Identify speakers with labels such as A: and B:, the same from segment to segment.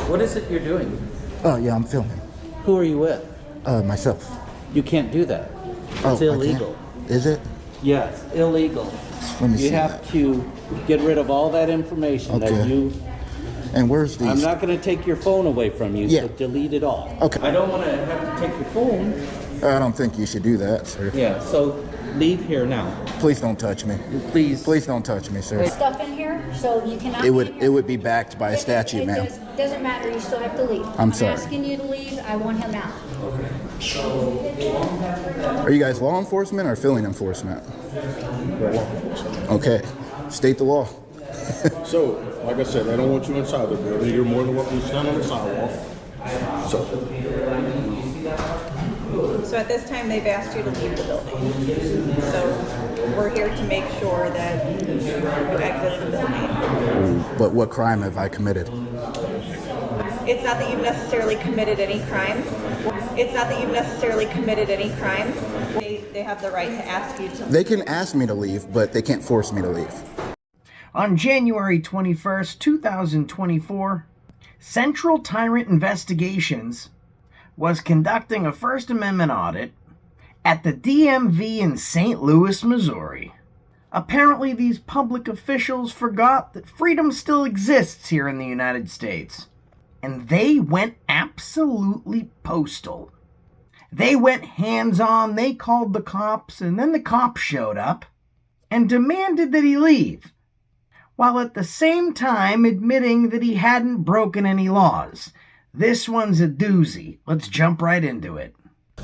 A: What is it you're doing?
B: Oh, yeah, I'm filming.
A: Who are you with?
B: Myself.
A: You can't do that. It's
B: I
A: illegal.
B: can't? Is it?
A: Yes, illegal.
B: Let me see
A: You have to get rid of all that information that you...
B: And where's these?
A: I'm not going to take your phone away from you, so delete it all.
B: Okay.
A: I don't want to have to take your phone.
B: I don't think you should do that, sir.
A: Yeah, so leave here now.
B: Please don't touch me.
A: Please.
B: Please don't touch me, sir.
C: Stuff in here, so you cannot.
B: It would be backed by a statute, ma'am.
C: Doesn't matter. You still have to leave.
B: I'm sorry.
C: Asking you to leave. I want him out.
B: Are you guys law enforcement or filling enforcement?
D: We're law enforcement.
B: Okay. State the law.
D: So, like I said, I don't want you inside the building. You're more than welcome to stand on the sidewalk.
E: So at this time, they've asked you to leave the building. So we're here to make sure that you exit the building.
B: But what crime have I committed?
E: It's not that you've necessarily committed any crime. It's not that you've necessarily committed any crime. They have the right to ask you to leave.
B: They can ask me to leave, but they can't force me to leave.
F: On January 21st, 2024, Central Tyrant Investigations was conducting a First Amendment audit at the DMV in St. Louis, Missouri. Apparently, these public officials forgot that freedom still exists here in the United States. And they went absolutely postal. They went hands-on, they called the cops, and then the cops showed up and demanded that he leave, while at the same time admitting that he hadn't broken any laws. This one's a doozy. Let's jump right into it.
A: I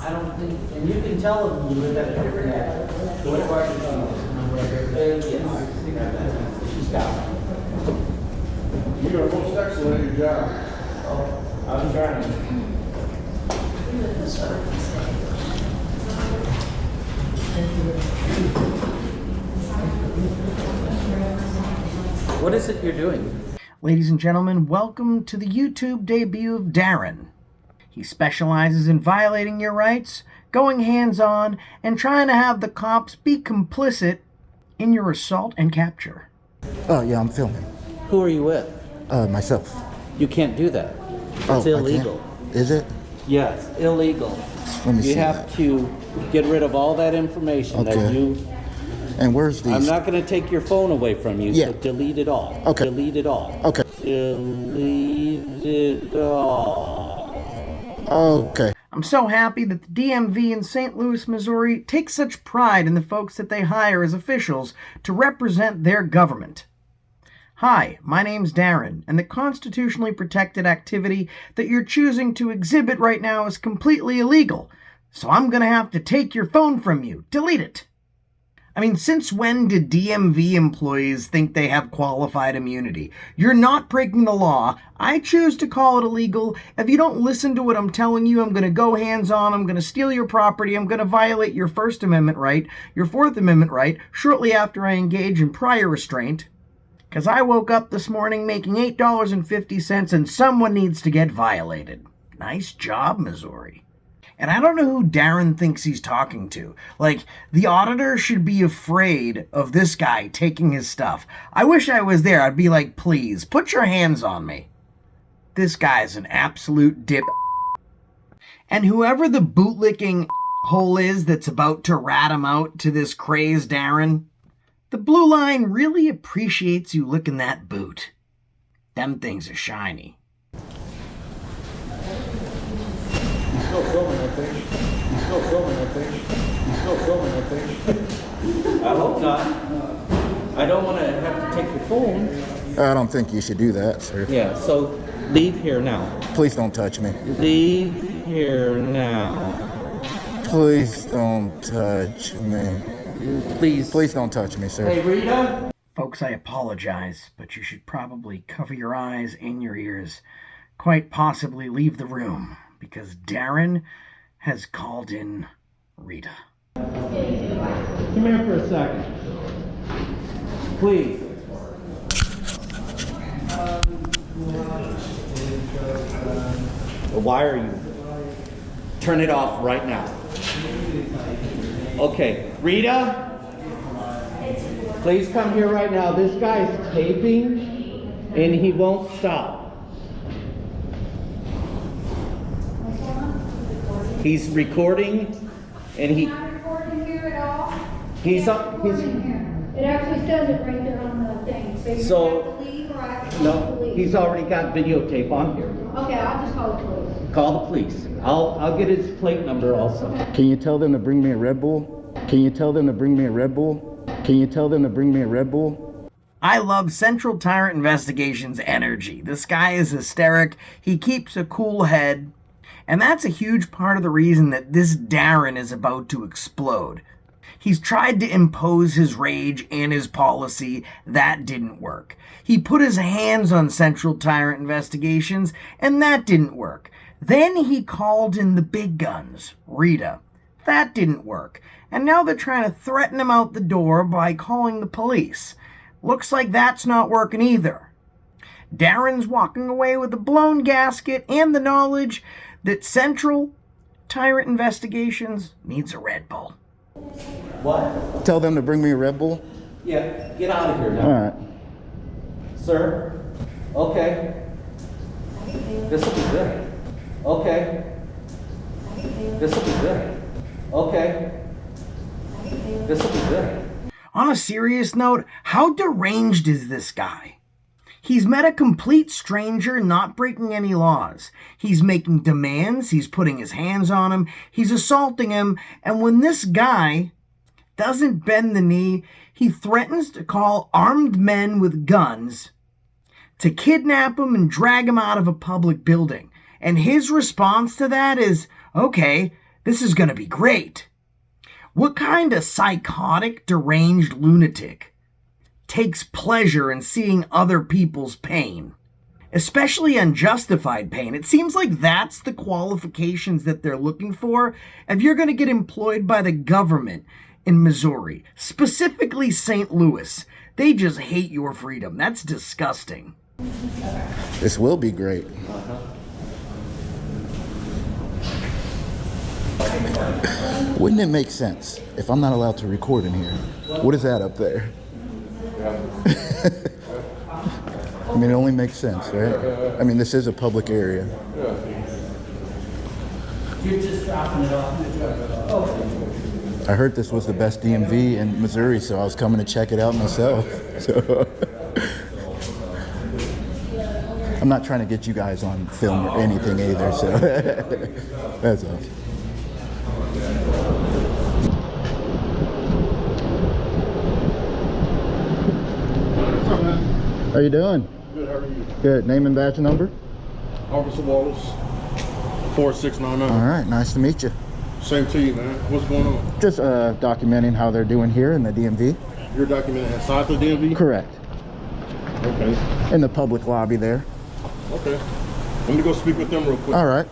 A: don't think, and you can tell them you live at a different address. What part she's got.
D: You are most excellent at your job.
A: Oh, I'm trying. What is it you're doing?
F: Ladies and gentlemen, welcome to the YouTube debut of Darren. He specializes in violating your rights, going hands-on, and trying to have the cops be complicit in your assault and capture.
B: Oh, yeah, I'm filming.
A: Who are you with?
B: Myself.
A: You can't do that. It's illegal.
B: Is it?
A: Yes, illegal.
B: Let me see
A: You have to get rid of all that information that you...
B: And where's these?
A: I'm not going to take your phone away from you, so delete it all.
B: Okay.
A: Delete it all.
B: Okay.
A: Delete it all.
B: Okay.
F: I'm so happy that the DMV in St. Louis, Missouri takes such pride in the folks that they hire as officials to represent their government. Hi, my name's Darren, and the constitutionally protected activity that you're choosing to exhibit right now is completely illegal, so I'm going to have to take your phone from you. Delete it. I mean, since when did DMV employees think they have qualified immunity? You're not breaking the law. I choose to call it illegal. If you don't listen to what I'm telling you, I'm going to go hands-on. I'm going to steal your property. I'm going to violate your First Amendment right, your Fourth Amendment right, shortly after I engage in prior restraint. Because I woke up this morning making $8.50 and someone needs to get violated. Nice job, Missouri. And I don't know who Darren thinks he's talking to. Like, the auditor should be afraid of this guy taking his stuff. I wish I was there. I'd be like, please, put your hands on me. This guy's an absolute dip. And whoever the bootlicking hole is that's about to rat him out to this crazed Darren, the blue line really appreciates you licking that boot. Them things are shiny.
D: No filming, I think. No filming, I think. No filming, I think.
A: I hope not. I don't want to have to take your phone.
B: I don't think you should do that, sir.
A: Yeah, so leave here now.
B: Please don't touch me.
A: Leave here now.
B: Please don't touch me.
A: Please.
B: Please don't touch me, sir.
A: Hey, Rita?
F: Folks, I apologize, but you should probably cover your eyes and your ears. Quite possibly leave the room, because Darren has called in Rita.
A: Come here for a second. Please. Why are you? Turn it off right now. Okay, Rita? Please come here right now. This guy's taping and he won't stop. He's recording and he...
C: Not recording here at all?
A: He's
C: Not
A: up.
C: recording here. It actually says it right there on the thing. So you
A: So-
C: have to leave or I have to
A: No,
C: leave.
A: he's already got videotape on here.
C: Okay, I'll just call the police.
A: Call the police. I'll get his plate number also.
B: Can you tell them to bring me a Red Bull? Can you tell them to bring me a Red Bull? Can you tell them to bring me a Red Bull?
F: I love Central Tyrant Investigation's energy. This guy is hysteric. He keeps a cool head. And that's a huge part of the reason that this Darren is about to explode. He's tried to impose his rage and his policy. That didn't work. He put his hands on Central Tyrant Investigations, and that didn't work. Then he called in the big guns, Rita. That didn't work. And now they're trying to threaten him out the door by calling the police. Looks like that's not working either. Darren's walking away with a blown gasket and the knowledge that Central Tyrant Investigations needs a Red Bull.
A: What?
B: Tell them to bring me a Red Bull?
A: Yeah, get out of here now.
B: All right.
A: Sir? Okay. This will be good. Okay. This will be good. Okay. This will be good.
F: On a serious note, how deranged is this guy? He's met a complete stranger, not breaking any laws. He's making demands, he's putting his hands on him, he's assaulting him, and when this guy doesn't bend the knee, he threatens to call armed men with guns to kidnap him and drag him out of a public building. And his response to that is, okay, this is going to be great. What kind of psychotic, deranged lunatic takes pleasure in seeing other people's pain? Especially unjustified pain. It seems like that's the qualifications that they're looking for if you're going to get employed by the government in Missouri, specifically St. Louis. They just hate your freedom. That's disgusting.
B: This will be great. Wouldn't it make sense if I'm not allowed to record in here? What is that up there? I mean, it only makes sense, right? I mean, this is a public area.
A: You're just dropping it off.
B: I heard this was the best DMV in Missouri, so I was coming to check it out myself. So I'm not trying to get you guys on film or anything either, so that's all. How you doing?
D: Good, how are you?
B: Good. Name and badge number?
D: Officer Wallace, 4699.
B: All right. Nice to meet you.
D: Same to you, man. What's going on?
B: Just documenting how they're doing here in the DMV.
D: You're documenting inside the DMV?
B: Correct.
D: Okay.
B: In the public lobby there.
D: Okay. Let me go speak with them real quick.
B: All right.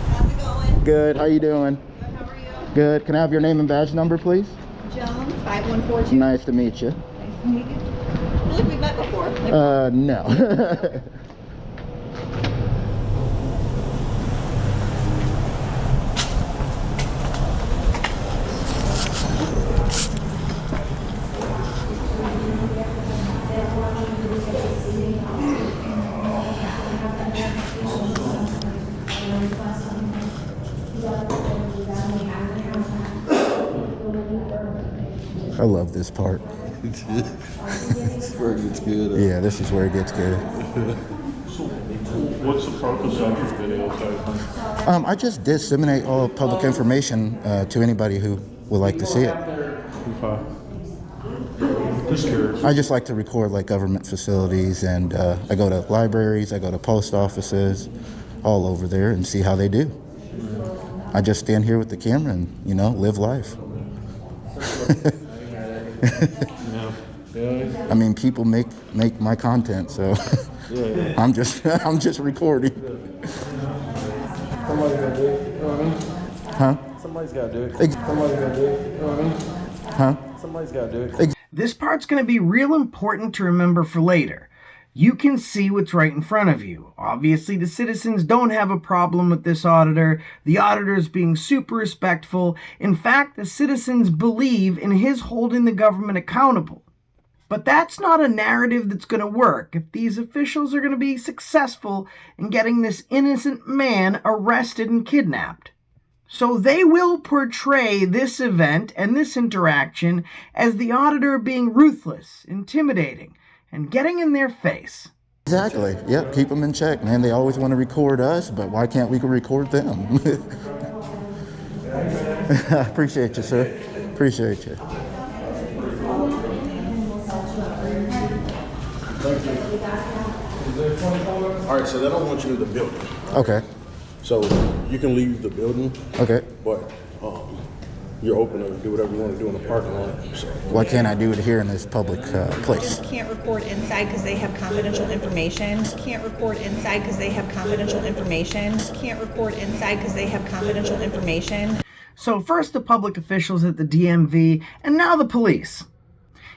E: How's it going?
B: Good. How you doing?
E: Good, how are you?
B: Good. Can I have your name and badge number, please?
E: Jones, 5142.
B: Nice to meet you.
E: Nice to meet you. I feel like we met before.
B: No. I love this part.
G: This is where it gets good.
B: Yeah, this is where it gets good.
D: What's the purpose of your video?
B: I just disseminate all public information to anybody who would like to see it.
D: Okay. Just curious.
B: I just like to record like government facilities, and I go to libraries, I go to post offices, all over there, and see how they do. I just stand here with the camera and, you know, live life.
D: Yeah.
B: I mean, people make my content, so
D: Yeah.
B: I'm just recording.
D: Somebody's gonna do it. You know what I mean?
B: Huh?
D: Somebody's gotta do it.
B: Ex-
D: Somebody's gonna do it. You know what I mean?
B: Huh?
D: Somebody's gotta do it.
F: This part's going to be real important to remember for later. You can see what's right in front of you. Obviously, the citizens don't have a problem with this auditor. The auditor's being super respectful. In fact, the citizens believe in his holding the government accountable. But that's not a narrative that's going to work if these officials are going to be successful in getting this innocent man arrested and kidnapped. So they will portray this event and this interaction as the auditor being ruthless, intimidating, and getting in their face.
B: Exactly. Yep, keep them in check, man. They always want to record us, but why can't we record them? I appreciate you, sir. Appreciate you.
H: All right, so they don't want you in the building.
B: Okay.
H: So you can leave the building,
B: Okay.
H: but you're open to do whatever you want to do in the parking lot. So.
B: Why can't I do it here in this public place?
E: Can't record inside because they have confidential information. Can't record inside because they have confidential information. Can't record inside because they have confidential information.
F: So first the public officials at the DMV, and now the police.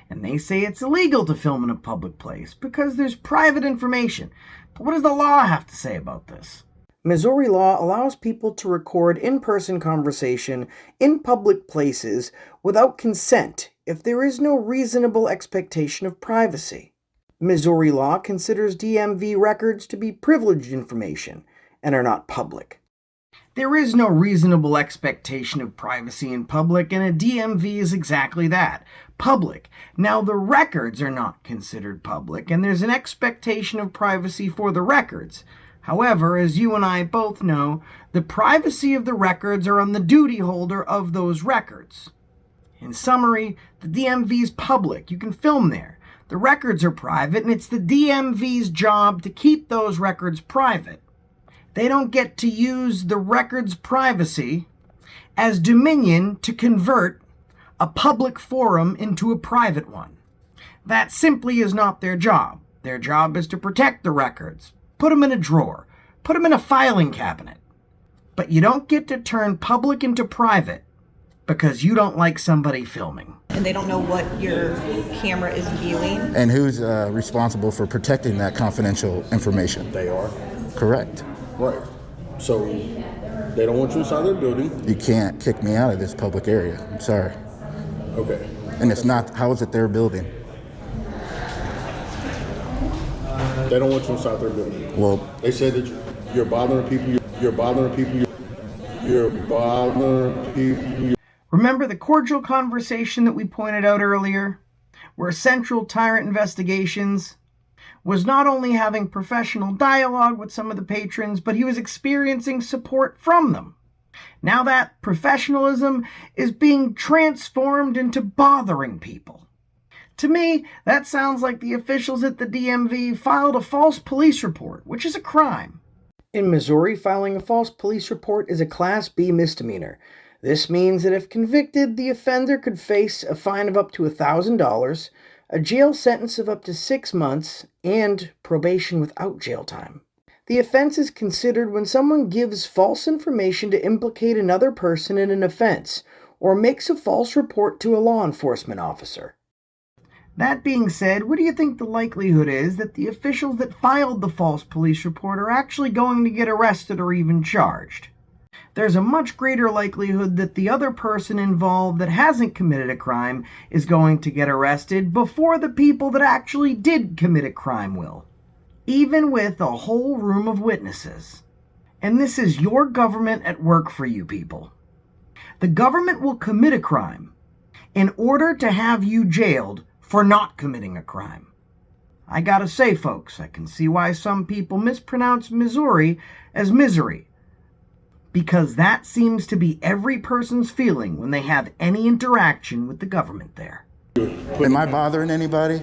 F: And they say it's illegal to film in a public place because there's private information. But what does the law have to say about this? Missouri law allows people to record in-person conversation in public places without consent if there is no reasonable expectation of privacy. Missouri law considers DMV records to be privileged information and are not public. There is no reasonable expectation of privacy in public, and a DMV is exactly that, public. Now, the records are not considered public, and there's an expectation of privacy for the records. However, as you and I both know, the privacy of the records are on the duty holder of those records. In summary, the DMV is public. You can film there. The records are private, and it's the DMV's job to keep those records private. They don't get to use the record's privacy as dominion to convert a public forum into a private one. That simply is not their job. Their job is to protect the records. Put them in a drawer. Put them in a filing cabinet. But you don't get to turn public into private because you don't like somebody filming.
E: And they don't know what your camera is viewing.
B: And who's responsible for protecting that confidential information?
H: They are.
B: Correct.
H: Right. So they don't want you inside their building.
B: You can't kick me out of this public area. I'm sorry.
H: Okay.
B: And it's not, how is it their building?
H: They don't want you inside their building.
B: Well,
H: They said that you're bothering people. You're bothering people. You're bothering people.
F: Remember the cordial conversation that we pointed out earlier, where Central Tyrant Investigations was not only having professional dialogue with some of the patrons, but he was experiencing support from them. Now that professionalism is being transformed into bothering people. To me, that sounds like the officials at the DMV filed a false police report, which is a crime. In Missouri, filing a false police report is a Class B misdemeanor. This means that if convicted, the offender could face a fine of up to $1,000, a jail sentence of up to 6 months, and probation without jail time. The offense is considered when someone gives false information to implicate another person in an offense, or makes a false report to a law enforcement officer. That being said, what do you think the likelihood is that the officials that filed the false police report are actually going to get arrested or even charged? There's a much greater likelihood that the other person involved that hasn't committed a crime is going to get arrested before the people that actually did commit a crime will, even with a whole room of witnesses. And this is your government at work for you people. The government will commit a crime in order to have you jailed for not committing a crime. I gotta say, folks, I can see why some people mispronounce Missouri as misery, because that seems to be every person's feeling when they have any interaction with the government there.
B: am I bothering anybody?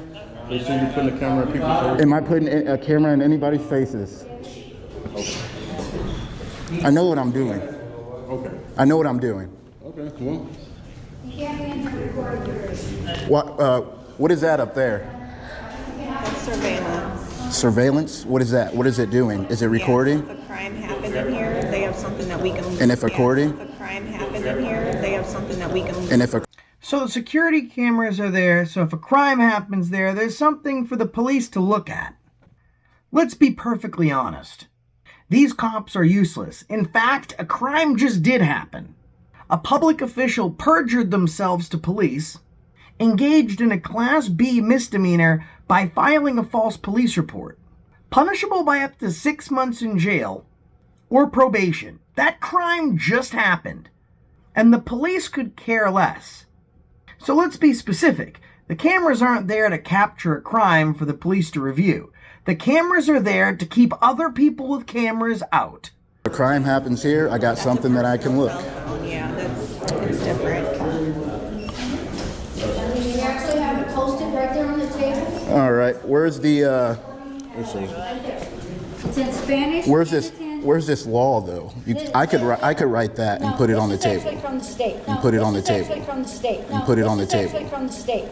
H: They say you're putting a camera in people's faces.
B: Am I putting a camera in anybody's faces? I know what I'm doing.
H: Okay.
B: I know what I'm doing.
H: Okay. Well,
B: What is that up there?
E: That's surveillance.
B: Surveillance? What is that? What is it doing? Is it recording?
E: Yes, if a crime happened in here, they have something that we can...
B: And if recording?
E: If a crime happened in here, they have something that we can...
B: And if a
F: So the security cameras are there, so if a crime happens there, there's something for the police to look at. Let's be perfectly honest. These cops are useless. In fact, a crime just did happen. A public official perjured themselves to police, engaged in a Class B misdemeanor by filing a false police report, punishable by up to 6 months in jail or probation. That crime just happened, and the police could care less. So let's be specific. The cameras aren't there to capture a crime for the police to review. The cameras are there to keep other people with cameras out.
B: If a crime happens here, I got something that I can look.
E: Yeah, it's different.
C: You actually have it posted right there on the table.
B: All right, where's the,
G: Let's see.
C: It's in Spanish.
B: where's
C: and
B: this,
C: it's in-
B: where's this law though? I could write that and
C: No,
B: put it on the
C: this is
B: table.
C: actually from the state.
B: And put it on the
C: This is
B: table.
C: actually from the state.
B: And put it on the
C: This is
B: table.
C: actually from the state.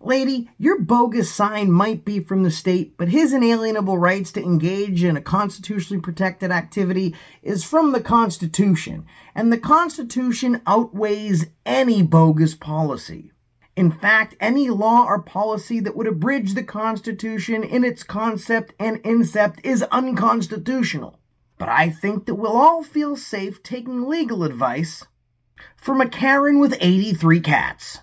F: Lady, your bogus sign might be from the state, but his inalienable rights to engage in a constitutionally protected activity is from the Constitution, and the Constitution outweighs any bogus policy. In fact, any law or policy that would abridge the Constitution in its concept and incept is unconstitutional. But I think that we'll all feel safe taking legal advice from a Karen with 83 cats.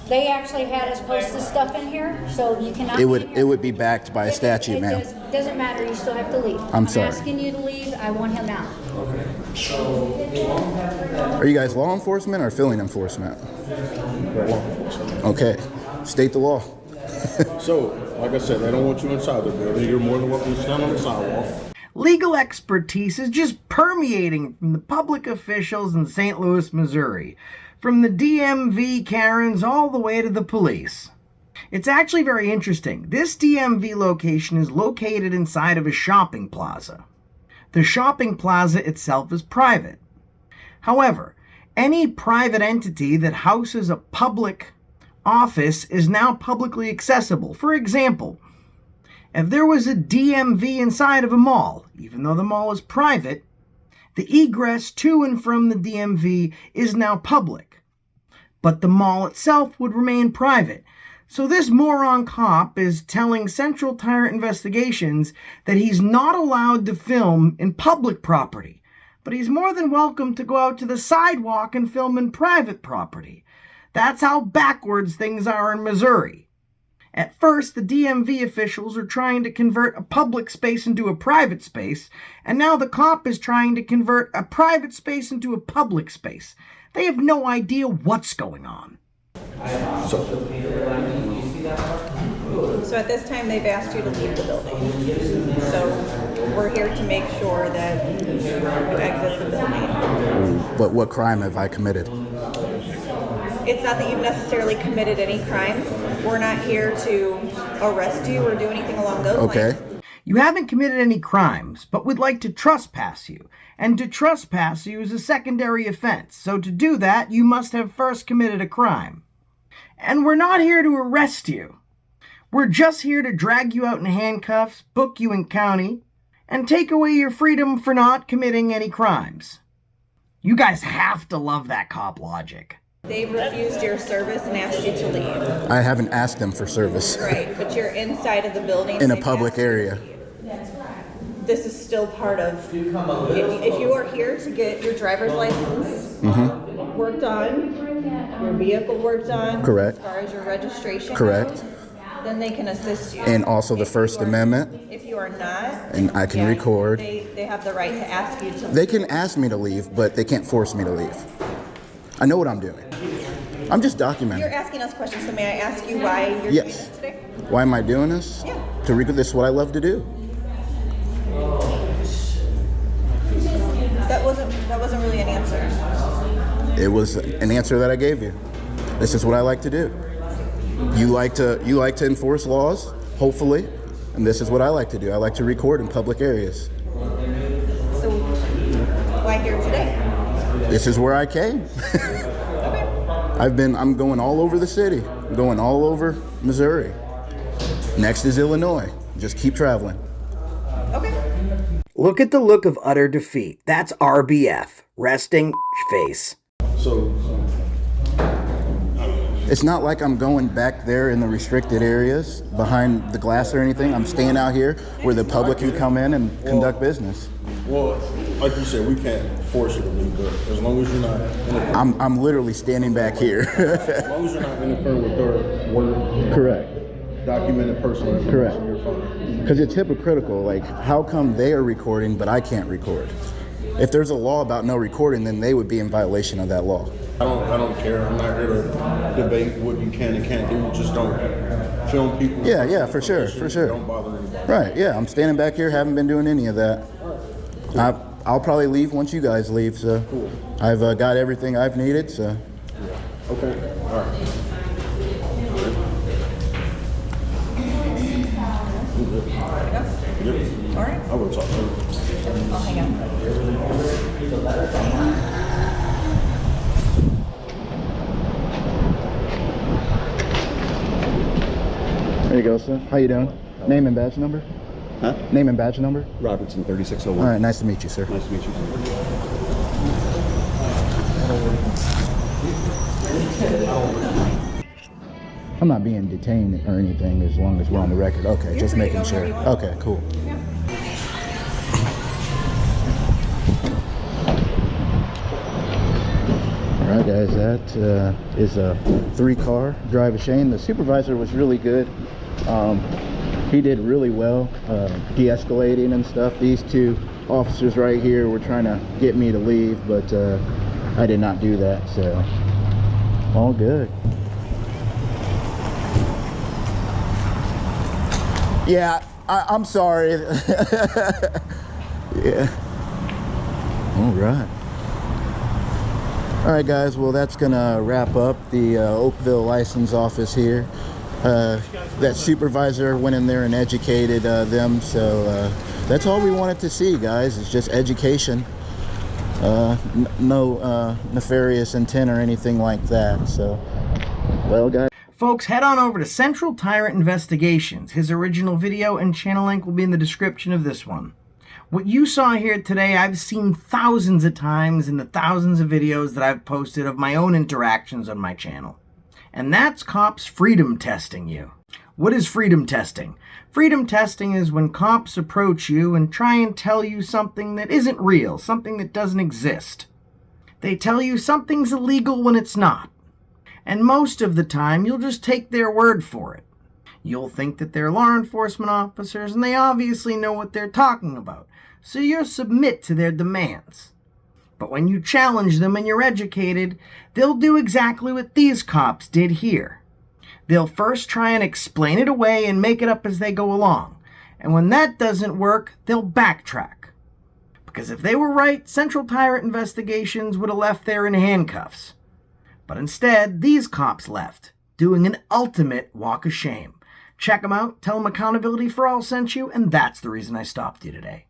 C: They actually had us post this stuff in here, so you cannot.
B: It
C: be in here.
B: would be backed by a statute, ma'am.
C: Doesn't matter. You still have to leave.
B: I'm sorry.
C: asking you to leave. I want him out.
B: Are you guys law enforcement or filling enforcement?
H: Law enforcement.
B: Okay, state the law.
H: So, like I said, they don't want you inside the building. You're more than welcome to stand on the sidewalk.
F: Legal expertise is just permeating from the public officials in St. Louis, Missouri, from the DMV Karens all the way to the police. It's actually very interesting. This DMV location is located inside of a shopping plaza. The shopping plaza itself is private. However, any private entity that houses a public office is now publicly accessible. For example, if there was a DMV inside of a mall, even though the mall is private, the egress to and from the DMV is now public, but the mall itself would remain private. So this moron cop is telling Central Tire Investigations that he's not allowed to film in public property, but he's more than welcome to go out to the sidewalk and film in private property. That's how backwards things are in Missouri. At first, the DMV officials are trying to convert a public space into a private space, and now the cop is trying to convert a private space into a public space. They have no idea what's going on.
E: So at this time, they've asked you to leave the building. So we're here to make sure that you exit the building.
B: But what crime have I committed?
E: It's not that you've necessarily committed any crime. We're not here to arrest you or do anything along those
B: Okay.
E: lines.
F: You haven't committed any crimes, but would like to trespass you. And to trespass you is a secondary offense. So to do that, you must have first committed a crime. And we're not here to arrest you. We're just here to drag you out in handcuffs, book you in county, and take away your freedom for not committing any crimes. You guys have to love that cop logic.
E: They've refused your service and asked you to leave.
B: I haven't asked them for service
E: Right, but you're inside of the building.
B: in a
E: they've
B: public
E: asked you to
B: area.
E: leave. This is still part of, if you are here to get your driver's license worked on, your vehicle worked on.
B: Correct.
E: As far as your registration.
B: Correct.
E: goes, then they can assist you.
B: And also the
E: If
B: First
E: you are-
B: Amendment.
E: If you are not.
B: And I can
E: yeah,
B: record.
E: They have the right to ask you to leave.
B: They can ask me to leave, but they can't force me to leave. I know what I'm doing. I'm just
E: You're
B: documenting.
E: asking us questions, so may I ask you why you're doing
B: Yes.
E: this today?
B: Why am I doing this?
E: Yeah.
B: To record. This is what I love to do.
E: That wasn't really an answer.
B: It was an answer that I gave you. This is what I like to do. You like to enforce laws, hopefully, and this is what I like to do. I like to record in public areas.
E: So why here today?
B: This is where I came.
E: Okay.
B: I'm going all over the city. I'm going all over Missouri. Next is Illinois. Just keep traveling.
E: Okay.
F: Look at the look of utter defeat. That's RBF. Resting face.
H: So,
B: It's not like I'm going back there in the restricted areas behind the glass or anything. I'm staying out here where the public can come in and conduct business.
H: Well, like you said, we can't force you to leave, but as long as you're not interfering,
B: I'm literally standing back here.
H: as long as you're not interfering with their work,
B: Correct.
H: documented personal
B: Correct.
H: information, you're fine.
B: Because it's hypocritical. Like, how come they are recording but I can't record? If there's a law about no recording, then they would be in violation of that law.
H: I don't care. I'm not here to debate what you can and can't do. Just don't film people.
B: Yeah, for sure, for sure.
H: Don't bother anybody.
B: Right, yeah, I'm standing back here, haven't been doing any of that. I'll probably leave once you guys leave, so.
H: Cool.
B: I've got everything I've needed, so.
H: Okay. All right.
E: All right.
H: I will talk to you.
E: I'll hang out.
B: There you go, sir. How you doing? Name and badge number?
I: Huh?
B: Name and badge number?
I: Robertson, 3601.
B: All right, nice to meet you, sir.
I: Nice to meet you.
B: I'm not being detained or anything as long as we're on the record. Okay,
E: You're
B: just
E: free to
B: making
E: go
B: sure.
E: wherever you want.
B: Okay, cool.
E: Yeah.
B: All right, guys, that is a 3-car drive of shame. The supervisor was really good. He did really well de-escalating and stuff. These 2 officers right here were trying to get me to leave, but I did not do that, so all good. Yeah, I'm sorry. Yeah. All right. All right, guys. Well, that's gonna wrap up the Oakville license office here. That supervisor went in there and educated them. So that's all we wanted to see, guys. It's just education. No nefarious intent or anything like that. So, well, guys.
F: Folks, head on over to Central Tyrant Investigations. His original video and channel link will be in the description of this one. What you saw here today, I've seen thousands of times in the thousands of videos that I've posted of my own interactions on my channel. And that's cops freedom testing you. What is freedom testing? Freedom testing is when cops approach you and try and tell you something that isn't real, something that doesn't exist. They tell you something's illegal when it's not. And most of the time, you'll just take their word for it. You'll think that they're law enforcement officers and they obviously know what they're talking about, so you'll submit to their demands. But when you challenge them and you're educated, they'll do exactly what these cops did here. They'll first try and explain it away and make it up as they go along. And when that doesn't work, they'll backtrack. Because if they were right, Central Tyrant Investigations would have left there in handcuffs. But instead, these cops left, doing an ultimate walk of shame. Check them out, tell them Accountability for All sent you, and that's the reason I stopped you today.